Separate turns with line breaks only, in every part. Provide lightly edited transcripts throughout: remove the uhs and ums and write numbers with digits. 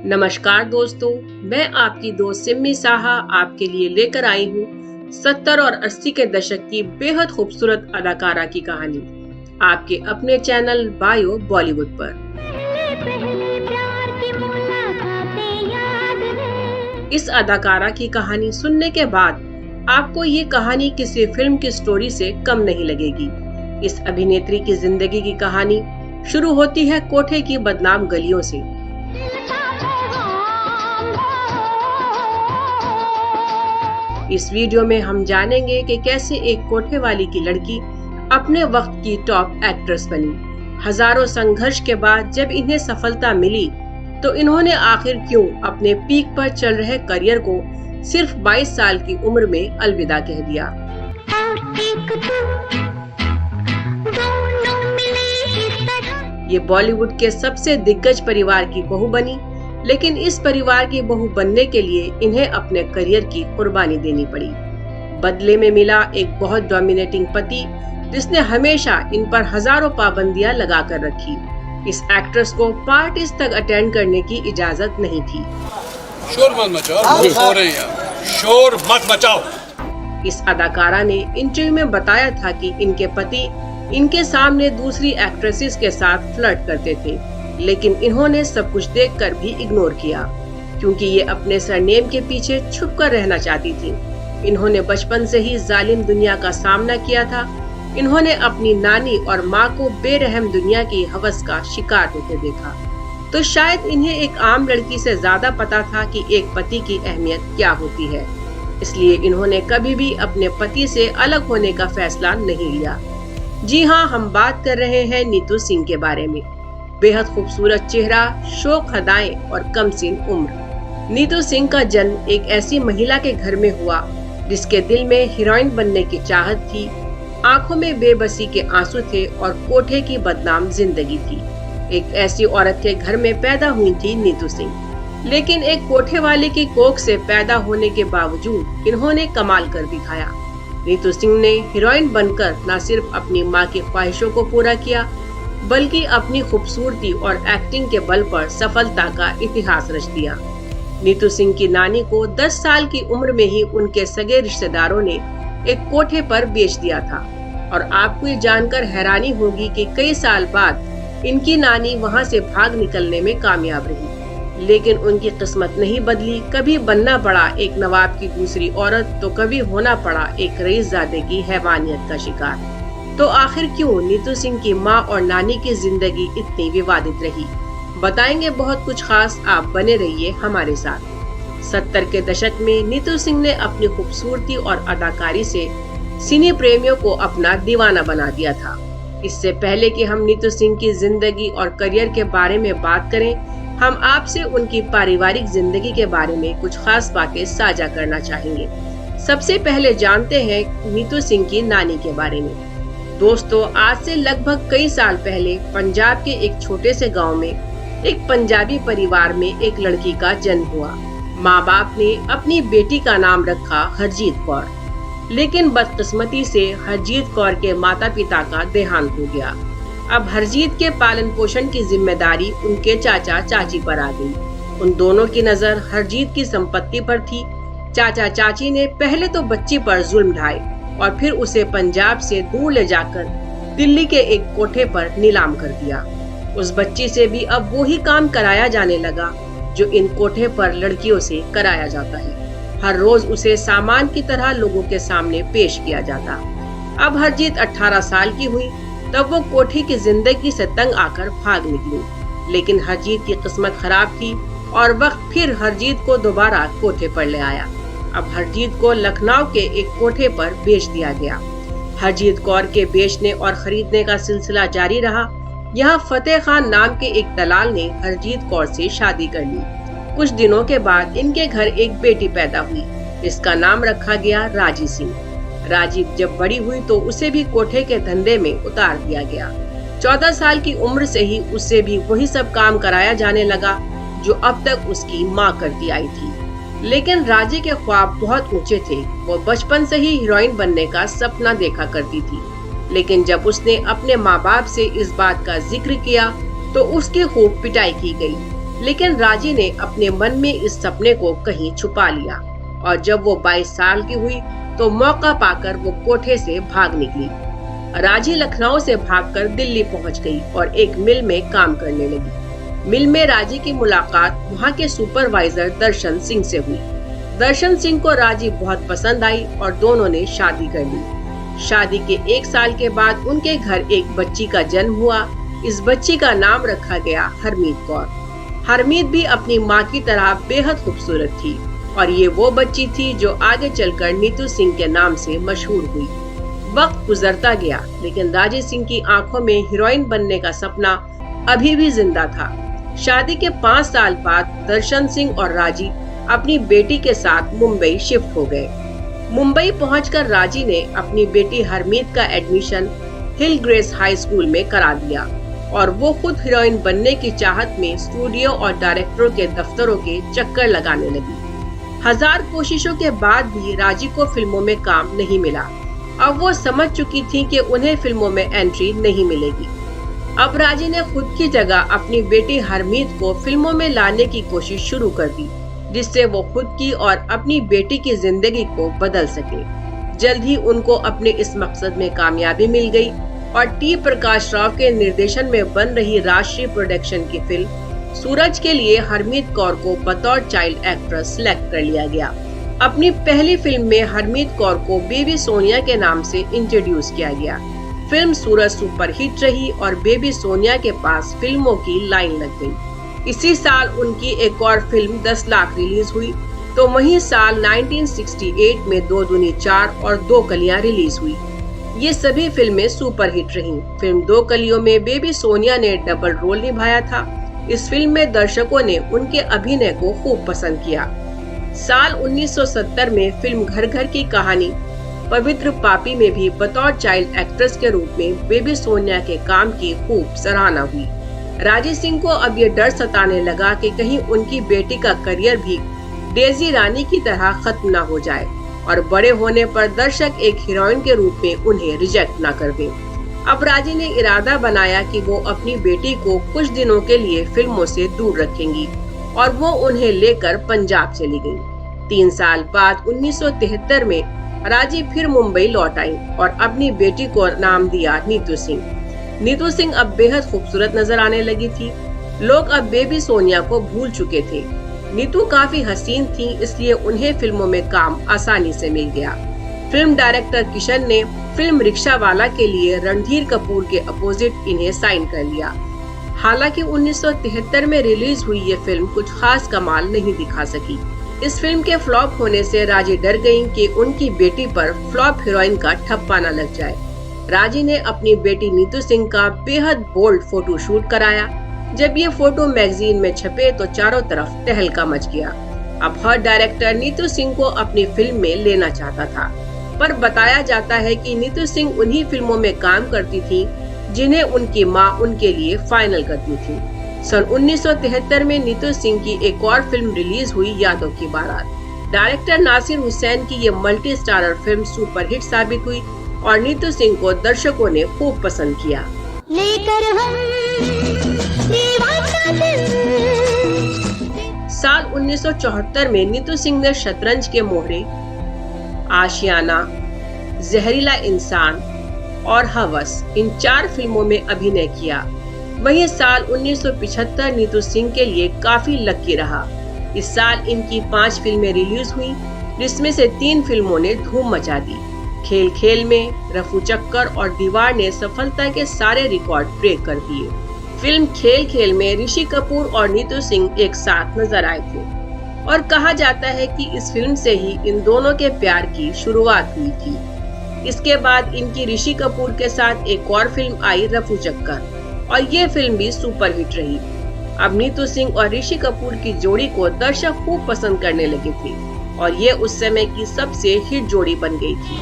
नमस्कार दोस्तों, मैं आपकी दोस्त सिम्मी साहा आपके लिए लेकर आई हूँ 70 और 80 के दशक की बेहद खूबसूरत अदाकारा की कहानी आपके अपने चैनल बायो बॉलीवुड पर। इस अदाकारा की कहानी सुनने के बाद आपको ये कहानी किसी फिल्म की स्टोरी से कम नहीं लगेगी। इस अभिनेत्री की जिंदगी की कहानी शुरू होती है कोठे की बदनाम गलियों से। इस वीडियो में हम जानेंगे कि कैसे एक कोठे वाली की लड़की अपने वक्त की टॉप एक्ट्रेस बनी। हजारों संघर्ष के बाद जब इन्हें सफलता मिली तो इन्होंने आखिर क्यों अपने पीक पर चल रहे करियर को सिर्फ 22 साल की उम्र में अलविदा कह दिया। ये बॉलीवुड के सबसे दिग्गज परिवार की बहू बनी, लेकिन इस परिवार की बहू बनने के लिए इन्हें अपने करियर की कुर्बानी देनी पड़ी। बदले में मिला एक बहुत डोमिनेटिंग पति जिसने हमेशा इन पर हजारों पाबंदियां लगा कर रखी। इस एक्ट्रेस को पार्टीज तक अटेंड करने की इजाजत नहीं थी।
शोर मत मचाओ, लोग सो रहे हैं यार, शोर मत मचाओ।
इस अदाकारा ने इंटरव्यू में बताया था कि इनके पति इनके सामने दूसरी एक्ट्रेसेस के साथ फ्लर्ट करते थे, लेकिन इन्होंने सब कुछ देखकर भी इग्नोर किया क्योंकि ये अपने सरनेम के पीछे छुपकर रहना चाहती थी। इन्होंने बचपन से ही जालिम दुनिया का सामना किया था। इन्होंने अपनी नानी और माँ को बेरहम दुनिया की हवस का शिकार होते देखा, तो शायद इन्हें एक आम लड़की से ज्यादा पता था कि एक पति की अहमियत क्या होती है। इसलिए इन्होंने कभी भी अपने पति से अलग होने का फैसला नहीं लिया। जी हाँ, हम बात कर रहे हैं नीतू सिंह के बारे में। बेहद खूबसूरत चेहरा, शौक अदाएं और कम सीन उम्र। नीतू सिंह का जन्म एक ऐसी महिला के घर में हुआ जिसके दिल में हीरोइन बनने की चाहत थी, आंखों में बेबसी के आंसू थे और कोठे की बदनाम जिंदगी थी। एक ऐसी औरत के घर में पैदा हुई थी नीतू सिंह, लेकिन एक कोठे वाले की कोख से पैदा होने के बावजूद इन्होंने कमाल कर दिखाया। नीतू सिंह ने हीरोइन बनकर न सिर्फ अपनी मां की ख्वाहिशों को पूरा किया, बल्कि अपनी खूबसूरती और एक्टिंग के बल पर सफलता का इतिहास रच दिया। नीतू सिंह की नानी को 10 साल की उम्र में ही उनके सगे रिश्तेदारों ने एक कोठे पर बेच दिया था और आपको ये जानकर हैरानी होगी कि कई साल बाद इनकी नानी वहां से भाग निकलने में कामयाब रही, लेकिन उनकी किस्मत नहीं बदली। कभी बनना पड़ा एक नवाब की दूसरी औरत, तो कभी होना पड़ा एक रईसजादे की हैवानियत का शिकार। तो आखिर क्यों नीतू सिंह की माँ और नानी की जिंदगी इतनी विवादित रही, बताएंगे बहुत कुछ खास। आप बने रहिए हमारे साथ। 70 के दशक में नीतू सिंह ने अपनी खूबसूरती और अदाकारी से सिने प्रेमियों को अपना दीवाना बना दिया था। इससे पहले कि हम नीतू सिंह की जिंदगी और करियर के बारे में बात करें, हम आपसे उनकी पारिवारिक जिंदगी के बारे में कुछ खास बातें साझा करना चाहेंगे। सबसे पहले जानते हैं नीतू सिंह की नानी के बारे में। दोस्तों, आज से लगभग कई साल पहले पंजाब के एक छोटे से गांव में एक पंजाबी परिवार में एक लड़की का जन्म हुआ। माँ बाप ने अपनी बेटी का नाम रखा हरजीत कौर, लेकिन बदकिस्मती से हरजीत कौर के माता पिता का देहांत हो गया। अब हरजीत के पालन पोषण की जिम्मेदारी उनके चाचा चाची पर आ गई। उन दोनों की नजर हरजीत की संपत्ति पर थी। चाचा चाची ने पहले तो बच्ची पर जुल्म ढाए और फिर उसे पंजाब से दूर ले जाकर दिल्ली के एक कोठे पर नीलाम कर दिया। उस बच्ची से भी अब वो ही काम कराया जाने लगा जो इन कोठे पर लड़कियों से कराया जाता है। हर रोज उसे सामान की तरह लोगों के सामने पेश किया जाता। अब हरजीत 18 साल की हुई तब वो कोठे की जिंदगी से तंग आकर भाग निकली, लेकिन हरजीत की किस्मत खराब थी और वक्त फिर हरजीत को दोबारा कोठे पर ले आया। अब हरजीत को लखनऊ के एक कोठे पर बेच दिया गया। हरजीत कौर के बेचने और खरीदने का सिलसिला जारी रहा। यहाँ फतेह खान नाम के एक दलाल ने हरजीत कौर से शादी कर ली। कुछ दिनों के बाद इनके घर एक बेटी पैदा हुई जिसका नाम रखा गया राजी सिंह। राजी जब बड़ी हुई तो उसे भी कोठे के धंधे में उतार दिया गया। 14 साल की उम्र से ही उससे भी वही सब काम कराया जाने लगा जो अब तक उसकी माँ करती आई थी। लेकिन राजी के ख्वाब बहुत ऊंचे थे। वो बचपन से ही हीरोइन बनने का सपना देखा करती थी, लेकिन जब उसने अपने माँ बाप से इस बात का जिक्र किया तो उसकी खूब पिटाई की गई। लेकिन राजी ने अपने मन में इस सपने को कहीं छुपा लिया और जब वो 22 साल की हुई तो मौका पाकर वो कोठे से भाग निकली। राजी लखनऊ से भागकर दिल्ली पहुंच गई और एक मिल में काम करने लगी। मिल में राजी की मुलाकात वहां के सुपरवाइजर दर्शन सिंह से हुई। दर्शन सिंह को राजी बहुत पसंद आई और दोनों ने शादी कर ली। शादी के 1 साल के बाद उनके घर एक बच्ची का जन्म हुआ। इस बच्ची का नाम रखा गया हरमीत कौर। हरमीत भी अपनी माँ की तरह बेहद खूबसूरत थी और ये वो बच्ची थी जो आगे चलकर नीतू सिंह के नाम से मशहूर हुई। वक्त गुजरता गया लेकिन राजी सिंह की आंखों में हीरोइन बनने का सपना अभी भी जिंदा था। शादी के 5 साल बाद दर्शन सिंह और राजी अपनी बेटी के साथ मुंबई शिफ्ट हो गए। मुंबई पहुंचकर राजी ने अपनी बेटी हरमीत का एडमिशन हिल ग्रेस हाई स्कूल में करा दिया और वो खुद हीरोइन बनने की चाहत में स्टूडियो और डायरेक्टरों के दफ्तरों के चक्कर लगाने लगी। 1000 कोशिशों के बाद भी राजी को फिल्मों में काम नहीं मिला। अब वो समझ चुकी थी कि उन्हें फिल्मों में एंट्री नहीं मिलेगी। अब राजी ने खुद की जगह अपनी बेटी हरमीत को फिल्मों में लाने की कोशिश शुरू कर दी, जिससे वो खुद की और अपनी बेटी की जिंदगी को बदल सके। जल्द ही उनको अपने इस मकसद में कामयाबी मिल गई और टी प्रकाश राव के निर्देशन में बन रही राष्ट्रीय प्रोडक्शन की फिल्म सूरज के लिए हरमीत कौर को बतौर चाइल्ड एक्ट्रेस सिलेक्ट कर लिया गया। अपनी पहली फिल्म में हरमीत कौर को बेबी सोनिया के नाम से इंट्रोड्यूस किया गया। फिल्म सूरज सुपरहिट रही और बेबी सोनिया के पास फिल्मों की लाइन लग गई। इसी साल उनकी एक और फिल्म 10 लाख रिलीज हुई तो वहीं साल 1968 में 2 दूनी 4 और 2 कलियां रिलीज हुई। ये सभी फिल्में सुपरहिट रहीं। फिल्म 2 कलियों में बेबी सोनिया ने डबल रोल निभाया था। इस फिल्म में दर्शकों ने उनके अभिनय को खूब पसंद किया। साल 1970 में फिल्म घर घर की कहानी पवित्र पापी में भी बतौर चाइल्ड एक्ट्रेस के रूप में बेबी सोनिया के काम की खूब सराहना हुई। राजी सिंह को अब ये डर सताने लगा कि कहीं उनकी बेटी का करियर भी डेजी रानी की तरह खत्म न हो जाए और बड़े होने पर दर्शक एक हीरोइन के रूप में उन्हें रिजेक्ट न कर दें। अब राजी ने इरादा बनाया कि वो अपनी बेटी को कुछ दिनों के लिए फिल्मों से दूर रखेंगी और वो उन्हें लेकर पंजाब चली गई। 3 साल बाद 1973 में राजी फिर मुंबई लौट आई और अपनी बेटी को नाम दिया नीतू सिंह। नीतू सिंह अब बेहद खूबसूरत नजर आने लगी थी। लोग अब बेबी सोनिया को भूल चुके थे। नीतू काफी हसीन थी, इसलिए उन्हें फिल्मों में काम आसानी से मिल गया। फिल्म डायरेक्टर किशन ने फिल्म रिक्शा वाला के लिए रणधीर कपूर के अपोजिट इन्हें साइन कर लिया। हालांकि 1973 में रिलीज हुई ये फिल्म कुछ खास कमाल नहीं दिखा सकी। इस फिल्म के फ्लॉप होने से राजी डर गयीं कि उनकी बेटी पर फ्लॉप हीरोइन का ठप्पा न लग जाए। राजी ने अपनी बेटी नीतू सिंह का बेहद बोल्ड फोटो शूट कराया। जब ये फोटो मैगजीन में छपे तो चारों तरफ तहलका मच गया। अब हर डायरेक्टर नीतू सिंह को अपनी फिल्म में लेना चाहता था, पर बताया जाता है कि नीतू सिंह उन्हीं फिल्मों में काम करती थी जिन्हें उनकी मां उनके लिए फाइनल करती थी। सन 1973 में नीतू सिंह की एक और फिल्म रिलीज हुई, यादों की बारात। डायरेक्टर नासिर हुसैन की ये मल्टी स्टारर फिल्म सुपरहिट साबित हुई और नीतू सिंह को दर्शकों ने खूब पसंद किया। साल 1974 में नीतू सिंह ने शतरंज के मोहरे, आशियाना, जहरीला इंसान और हवस इन 4 फिल्मों में अभिनय किया। वहीं साल 1975 नीतू सिंह के लिए काफी लकी रहा। इस साल इनकी 5 फिल्में रिलीज हुई, जिसमें से 3 फिल्मों ने धूम मचा दी। खेल खेल में, रफू चक्कर और दीवार ने सफलता के सारे रिकॉर्ड ब्रेक कर दिए। फिल्म खेल खेल में ऋषि कपूर और नीतू सिंह एक साथ नजर आए थे और कहा जाता है कि इस फिल्म से ही इन दोनों के प्यार की शुरुआत हुई थी। इसके बाद इनकी ऋषि कपूर के साथ एक और फिल्म आई, रफू चक्कर, और ये फिल्म भी सुपरहिट रही। अब नीतू सिंह और ऋषि कपूर की जोड़ी को दर्शक खूब पसंद करने लगे थे और ये उस समय की सबसे हिट जोड़ी बन गई थी।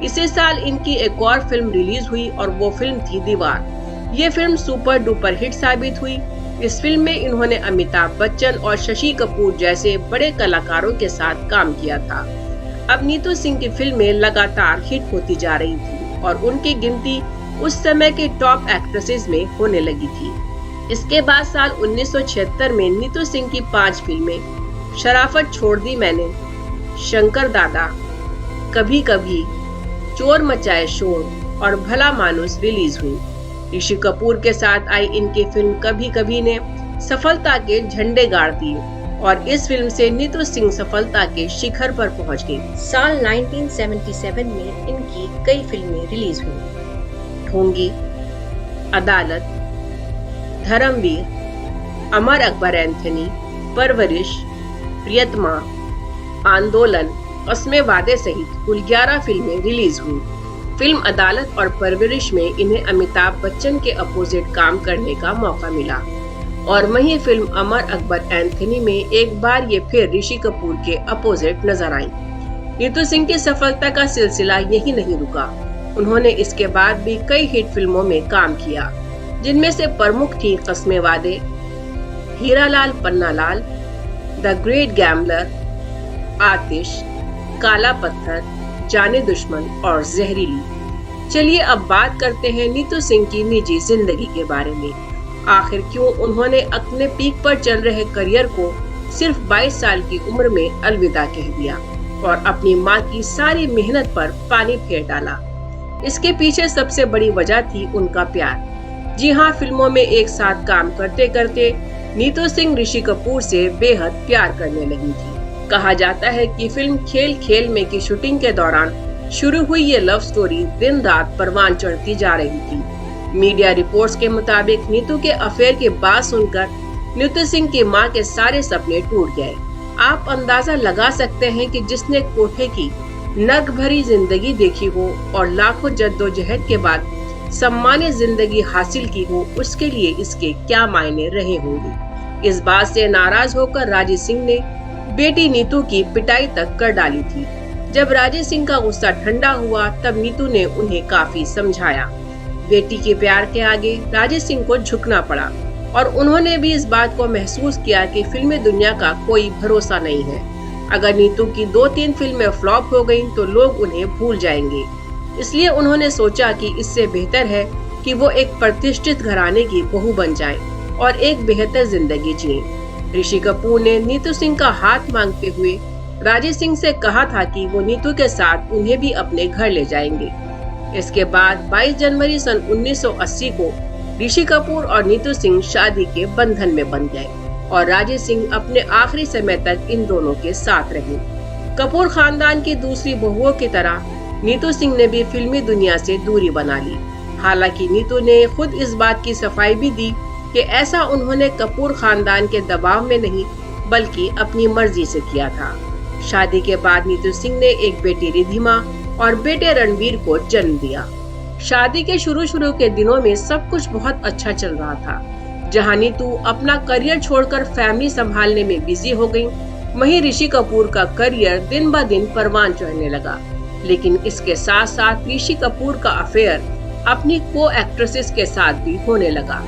इसी साल इनकी एक और फिल्म रिलीज हुई और वो फिल्म थी दीवार। ये फिल्म सुपर डुपर हिट साबित हुई। इस फिल्म में इन्होंने अमिताभ बच्चन और शशि कपूर जैसे बड़े कलाकारों के साथ काम किया था। अब नीतू सिंह की फिल्में लगातार हिट होती जा रही थी और उनकी गिनती उस समय के टॉप एक्ट्रेसेस में होने लगी थी। इसके बाद साल 1976 में नीतू सिंह की 5 फिल्में शराफत छोड़ दी मैंने, शंकर दादा, कभी कभी, चोर मचाए शोर और भला मानुस रिलीज हुई। ऋषि कपूर के साथ आई इनकी फिल्म कभी कभी ने सफलता के झंडे गाड़ दिए और इस फिल्म से नीतू सिंह सफलता के शिखर पर पहुंच गई।
साल 1977 में इनकी कई फिल्में रिलीज हुई।
ढोंगी, अदालत, धर्मवीर, अमर अकबर एंथनी, परवरिश, प्रियतमा, आंदोलन, कसमें वादे सहित कुल 11 फिल्में रिलीज हुई। फिल्म अदालत और परवरिश में इन्हें अमिताभ बच्चन के अपोजिट काम करने का मौका मिला और वहीं फिल्म अमर अकबर एंथनी में एक बार ये फिर ऋषि कपूर के अपोजिट नजर आई। नीतू सिंह की सफलता का सिलसिला यही नहीं रुका। उन्होंने इसके बाद भी कई हिट फिल्मों में काम किया, जिनमें से प्रमुख थी Kasme Vaade, Heeralal Pannalal, The Great Gambler, Aatish, Kaala Patthar, जाने दुश्मन और जहरीली। चलिए अब बात करते हैं नीतू सिंह की निजी जिंदगी के बारे में। आखिर क्यों उन्होंने अपने पीक पर चल रहे करियर को सिर्फ 22 साल की उम्र में अलविदा कह दिया और अपनी मां की सारी मेहनत पर पानी फेर डाला। इसके पीछे सबसे बड़ी वजह थी उनका प्यार। जी हाँ, फिल्मों में एक साथ काम करते करते नीतू सिंह ऋषि कपूर से बेहद प्यार करने लगी थी। कहा जाता है कि फिल्म खेल खेल में की शूटिंग के दौरान शुरू हुई ये लव स्टोरी दिन रात परवान चढ़ती जा रही थी। मीडिया रिपोर्ट्स के मुताबिक नीतू के अफेयर की बात सुनकर नीतू सिंह की मां के सारे सपने टूट गए। आप अंदाजा लगा सकते हैं कि जिसने कोठे की नर्क भरी जिंदगी देखी हो और लाखों जद्दोजहद के बाद सम्मानित जिंदगी हासिल की हो, उसके लिए इसके क्या मायने रहे होंगे। इस बात से नाराज होकर राजेश सिंह ने बेटी नीतू की पिटाई तक कर डाली थी। जब राजेश सिंह का गुस्सा ठंडा हुआ तब नीतू ने उन्हें काफी समझाया। बेटी के प्यार के आगे राजेश सिंह को झुकना पड़ा और उन्होंने भी इस बात को महसूस किया कि फिल्मी दुनिया का कोई भरोसा नहीं है। अगर नीतू की 2-3 फिल्में फ्लॉप हो गयीं तो लोग उन्हें भूल जाएंगे। इसलिए उन्होंने सोचा कि इससे बेहतर है कि वो एक प्रतिष्ठित घराने की बहू बन जाएं और एक बेहतर जिंदगी जिएं। ऋषि कपूर ने नीतू सिंह का हाथ मांगते हुए राजेश सिंह से कहा था कि वो नीतू के साथ उन्हें भी अपने घर ले जाएंगे। इसके बाद 22 जनवरी सन 1980 को ऋषि कपूर और नीतू सिंह शादी के बंधन में बन गए और राजेश सिंह अपने आखिरी समय तक इन दोनों के साथ रहे। कपूर खानदान की दूसरी बहुओं की तरह नीतू सिंह ने भी फिल्मी दुनिया से दूरी बना ली। हालांकि नीतू ने खुद इस बात की सफाई भी दी कि ऐसा उन्होंने कपूर खानदान के दबाव में नहीं बल्कि अपनी मर्जी से किया था। शादी के बाद नीतू सिंह ने एक बेटी रिधिमा और बेटे रणवीर को जन्म दिया। शादी के शुरू के दिनों में सब कुछ बहुत अच्छा चल रहा था। जहां नीतू अपना करियर छोड़कर फैमिली संभालने में बिजी हो गई, वहीं ऋषि कपूर का करियर दिन ब दिन परवान चढ़ने लगा। लेकिन इसके साथ साथ ऋषि कपूर का अफेयर अपनी को एक्ट्रेसेस के साथ भी होने लगा।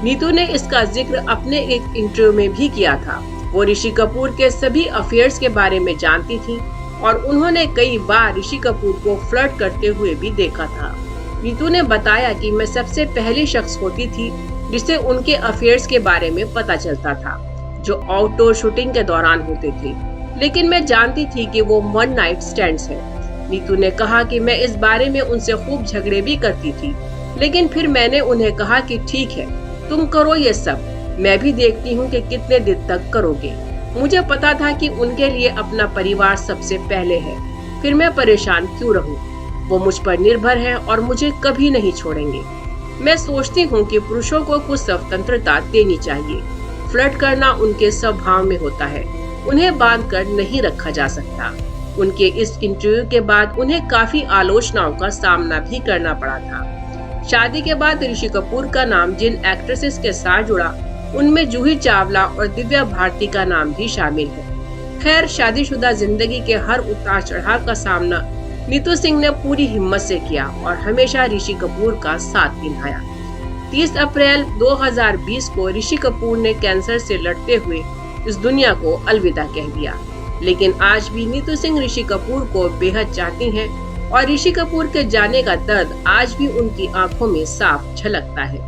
नीतू ने इसका जिक्र अपने एक इंटरव्यू में भी किया था। वो ऋषि कपूर के सभी अफेयर्स के बारे में जानती थी और उन्होंने कई बार ऋषि कपूर को फ्लर्ट करते हुए भी देखा था। नीतू ने बताया कि मैं सबसे पहली शख्स होती थी जिसे उनके अफेयर्स के बारे में पता चलता था, जो आउटडोर शूटिंग के दौरान होते थे, लेकिन मैं जानती थी कि वो वन नाइट स्टैंड्स हैं। नीतू ने कहा कि मैं इस बारे में उनसे खूब झगड़े भी करती थी, लेकिन फिर मैंने उन्हें कहा कि ठीक है, तुम करो ये सब, मैं भी देखती हूँ कि कितने दिन तक करोगे। मुझे पता था कि उनके लिए अपना परिवार सबसे पहले है, फिर मैं परेशान क्यों रहूं? वो मुझ पर निर्भर हैं और मुझे कभी नहीं छोड़ेंगे। मैं सोचती हूँ कि पुरुषों को कुछ स्वतंत्रता देनी चाहिए। फ्लर्ट करना उनके स्वभाव में होता है, उन्हें बांध कर नहीं रखा जा सकता। उनके इस इंटरव्यू के बाद उन्हें काफी आलोचनाओं का सामना भी करना पड़ा था। शादी के बाद ऋषि कपूर का नाम जिन एक्ट्रेसेस के साथ जुड़ा उनमें जूही चावला और दिव्या भारती का नाम भी शामिल है। खैर, शादीशुदा जिंदगी के हर उतार चढ़ाव का सामना नीतू सिंह ने पूरी हिम्मत से किया और हमेशा ऋषि कपूर का साथ निभाया। 30 अप्रैल 2020 को ऋषि कपूर ने कैंसर से लड़ते हुए इस दुनिया को अलविदा कह दिया। लेकिन आज भी नीतू सिंह ऋषि कपूर को बेहद चाहती हैं और ऋषि कपूर के जाने का दर्द आज भी उनकी आंखों में साफ झलकता है।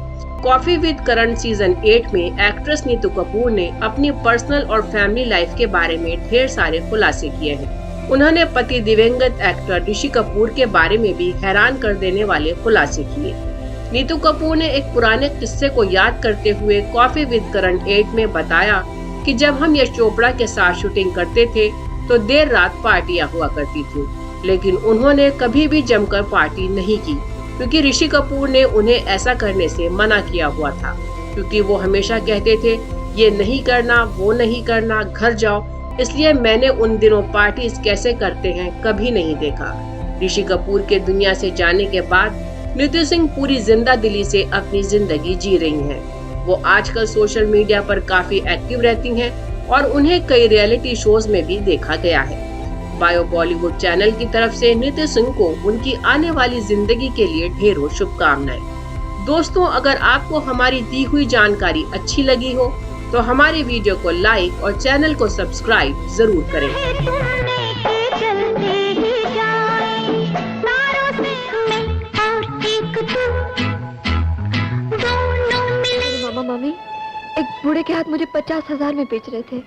कॉफी विद करण सीजन 8 में एक्ट्रेस नीतू कपूर ने अपनी पर्सनल और फैमिली लाइफ के बारे में ढेर सारे खुलासे किए हैं। उन्होंने पति दिवंगत एक्टर ऋषि कपूर के बारे में भी हैरान कर देने वाले खुलासे किए। नीतू कपूर ने एक पुराने किस्से को याद करते हुए कॉफी विद करण 8 में बताया कि जब हम यश चोपड़ा के साथ शूटिंग करते थे तो देर रात पार्टियां हुआ करती थी, लेकिन उन्होंने कभी भी जमकर पार्टी नहीं की क्योंकि ऋषि कपूर ने उन्हें ऐसा करने से मना किया हुआ था, क्योंकि वो हमेशा कहते थे ये नहीं करना, वो नहीं करना, घर जाओ। इसलिए मैंने उन दिनों पार्टीज कैसे करते हैं कभी नहीं देखा। ऋषि कपूर के दुनिया से जाने के बाद नीतू सिंह पूरी जिंदा दिली से अपनी जिंदगी जी रही हैं। वो आजकल सोशल मीडिया पर काफी एक्टिव रहती हैं और उन्हें कई रियलिटी शोज में भी देखा गया है। बायो बॉलीवुड चैनल की तरफ से नीतू सिंह को उनकी आने वाली जिंदगी के लिए ढेरों शुभकामनाएं। दोस्तों, अगर आपको हमारी दी हुई जानकारी अच्छी लगी हो तो हमारी वीडियो को लाइक और चैनल को सब्सक्राइब जरूर करें।
मामा मामी एक बूढ़े के हाथ मुझे 50,000 में बेच रहे थे।